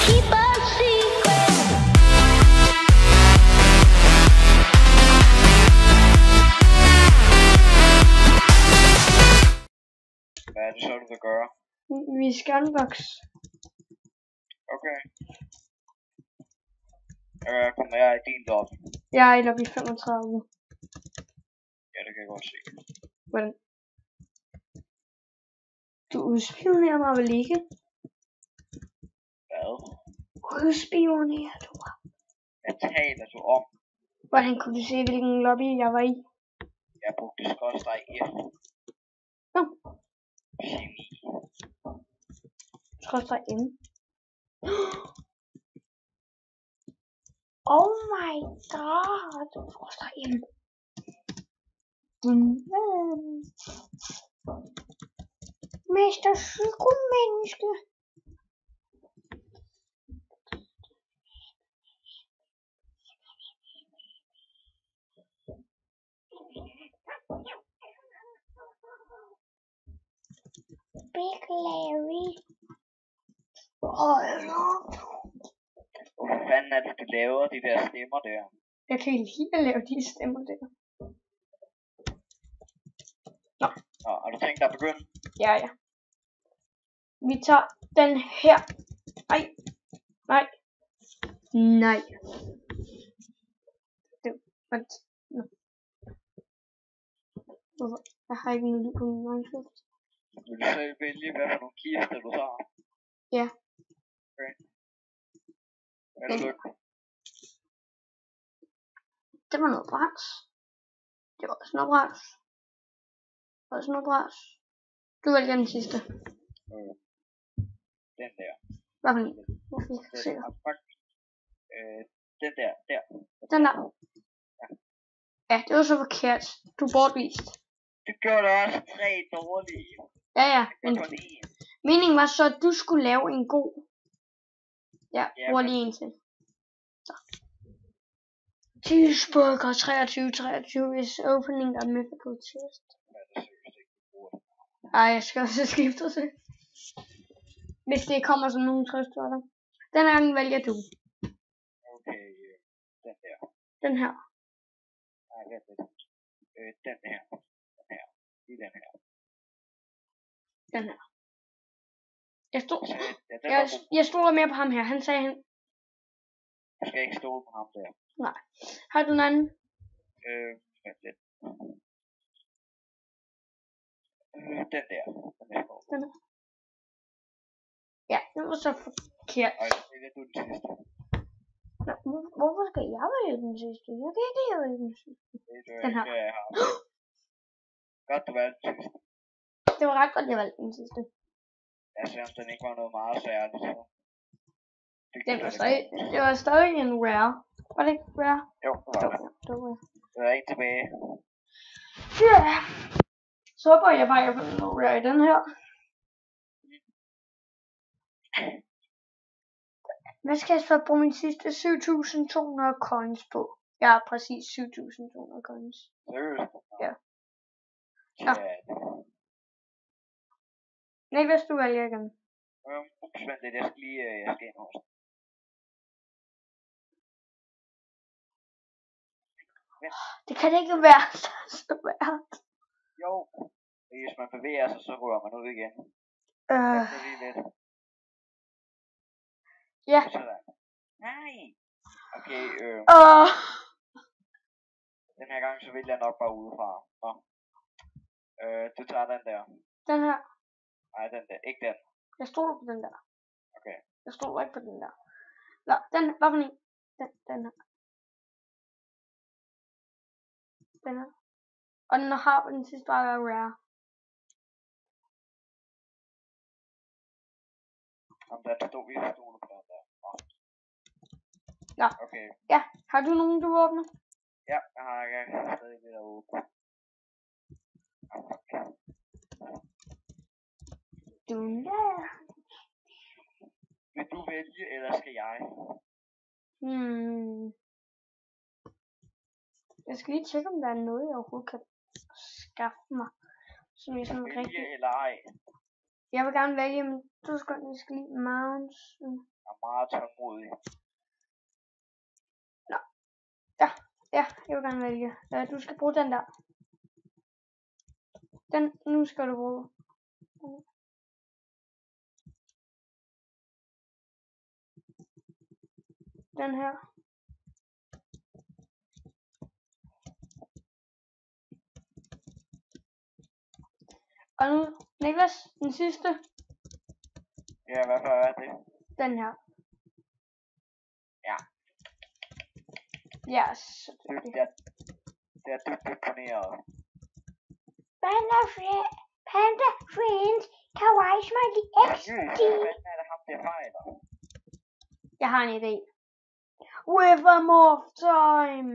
keep our secret. Hvad er det så, du vil gøre? Vi skal unbox. Okay. Kommer jeg i din lobby? Jeg er i lobby 35. Ja, det kan jeg godt se. Hvordan? Du udspionerer mig vel ikke? Hvad? Udspionerer du mig? Hvad taler du om? Hvordan kunne du se, hvilken lobby jeg var i? Jeg brugte skrådstræk F. Nå, Geni. skrådstræk M. Oh my god. Skrådstræk M. Mester Psykomenneske. Big Larry. Hvorfor fanden er det, du laver de der stemmer der? Jeg kan ikke lide at lave de stemmer der. Nå, har du tænkt dig at begynde? Ja. Vi tager den her. Nej. Det var no. Jeg har ikke nogen på min Minecraft. Vil du selv vælge, hvad for nogle kister du tager? Ja. Okay. Er det lykke? Det var noget bras. Det var også noget bras. Du vælger den sidste. Den der. Hvad for en? Den der. Den der. Ja, det var så forkert. Du er bortvist. Det gjorde der også 3 dårlige. Ja. Men Kun én. meningen var så, at du skulle lave en god. Ja, bruger lige en til. Så. Cheeseburger 23 is opening a mythical chest. Ej, jeg skal også skifte til. Hvis det kommer som nogen trøstvaller. Den her gang vælger du. Okay, den der. Den her. Nej, vent lidt. Den her. Lige den her. Den her. Ja, Jeg stoler mere på ham her. Han sagde han. Jeg skal ikke stole på ham der. Nej. Har du en anden? Vent lidt. Den der. Den her. Ja, den var så forkert. Ej, det er du den sidste. Nå, hvorfor skal jeg vælge den sidste? Jeg kan ikke lide at vælge den sidste. Den her. Godt, du valgte den sidste. Det var ret godt, jeg valgte den sidste. Jeg synes, den ikke var noget meget særligt. Så. Det var stadig en rare. Var det ikke rare? Jo, det var det. Det var rare. Det er ikke tilbage. Ja. Så håber jeg bare, at jeg får en rare i den her. Hvad skal jeg så bruge min sidste 7.200 coins på? Jeg har præcis 7.200 coins. Seriøst? Ja. Ja. Nej, hvis du vælger igen. Vent lidt, jeg skal ind hos. Det kan det ikke være så svært. Jo. Hvis man bevæger sig, så rører man ud igen. Det er lige lidt. Ja. Sådan. Nej. Okay, den her gang, så vil jeg nok bare udefra. Nå. Du tager den der. Den her. Nej, den der. Ikke den. Jeg stoler på den der. Okay. Jeg stoler ikke på den der. Nå, den her. Hvad for en? Den her. Den her. Og den har den sidste bare været rare. Jamen, der stod vi og stoler på den der. Nå. Okay. Ja, har du nogen, du åbner? Ja, jeg har stadig lidt at åbne. Vil du vælge, eller skal jeg? Jeg skal lige tjekke, om der er noget, jeg overhovedet kan skaffe mig. Som jeg sådan rigtig... eller ej? Jeg vil gerne vælge, men du skal lige mounts. meget tålmodig. Ja, jeg vil gerne vælge. Du skal bruge den der. Nu skal du bruge. Den her. Og nu, Niklas, den sidste. Ja, hvad er det? Den her. Ja. Ja, Det er dybt imponeret. Panda friends, kawaii smiley XD. Hvad er det ham, der fejler? Jeg har en idé. With more time.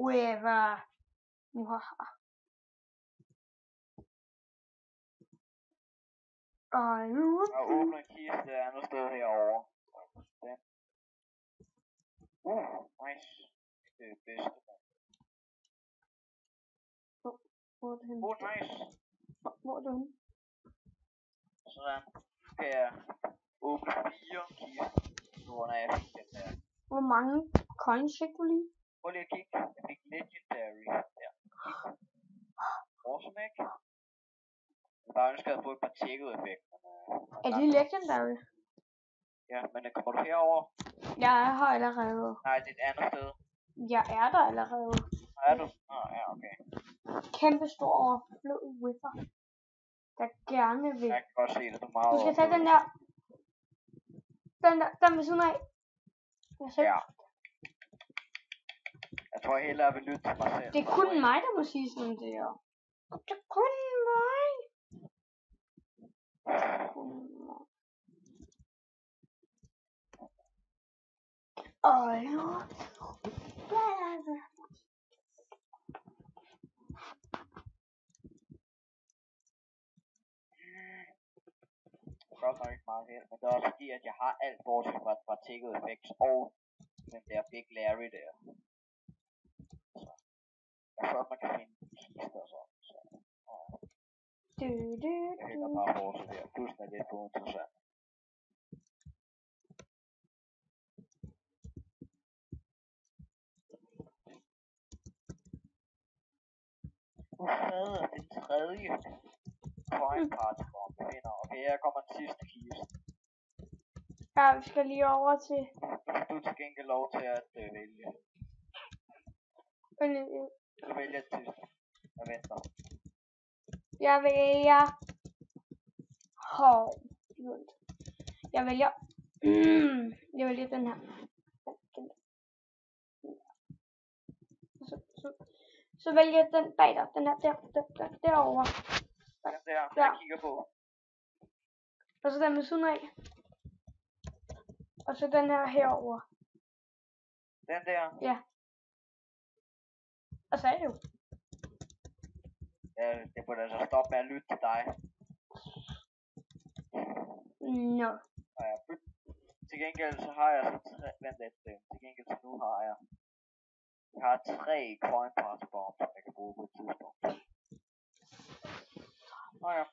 With Og åbne en kiste et andet sted herovre. Den. Nice. Det er det bedste. Nice. Hvor er du henne? Sådan. Kan jeg åbne 4 kister, hvor jeg fik den der. Hvor mange coins fik du lige? Prøv lige at kigge. Jeg fik legendary der. Awesome, ikke? Jeg bare ønsker at få et par tjekket-effekter. Er de legendary? Ja, men kommer du herover? Jeg er her allerede. Nej, det er et andet sted. Jeg er der allerede. Er du? Ja, okay. Kæmpe stor overflod whiffer. Der gerne vil. Jeg kan godt se det, du er meget. Du skal tage den der. Den ved siden af. Ja. Jeg tror hellere, jeg vil lytte til mig selv. Det er kun mig, der må sige sådan det her. Det er kun mig. Godt nok ikke meget held, men det er også fordi, at jeg har alt bortset fra Ticket Effects og den der Big Larry der. Så jeg tror, at man kan finde kister og sådan. Så jeg hælder bare bortset der. Pludselig er det for interessant. Den tredje coin party bomb finder. Okay, her kommer den sidste kiste. Ja, vi skal lige over til. Du er til gengæld lov til at vælge. Du vælger den sidste. Jeg venter. Jeg vælger. Jeg vælger. Jeg vælger den her. Så vælger jeg den bag dig. Den her derovre. Den der, jeg kigger på. Og så den ved siden af. Og så den her herover. Den der? Ja. Og så er det jo. Ja, det burde altså stoppe med at lytte til dig. Nå. Ja, til gengæld så har jeg så vent lidt. Til gengæld så nu har jeg 3 coin party bombs, jeg kan bruge på et tidspunkt. Ja.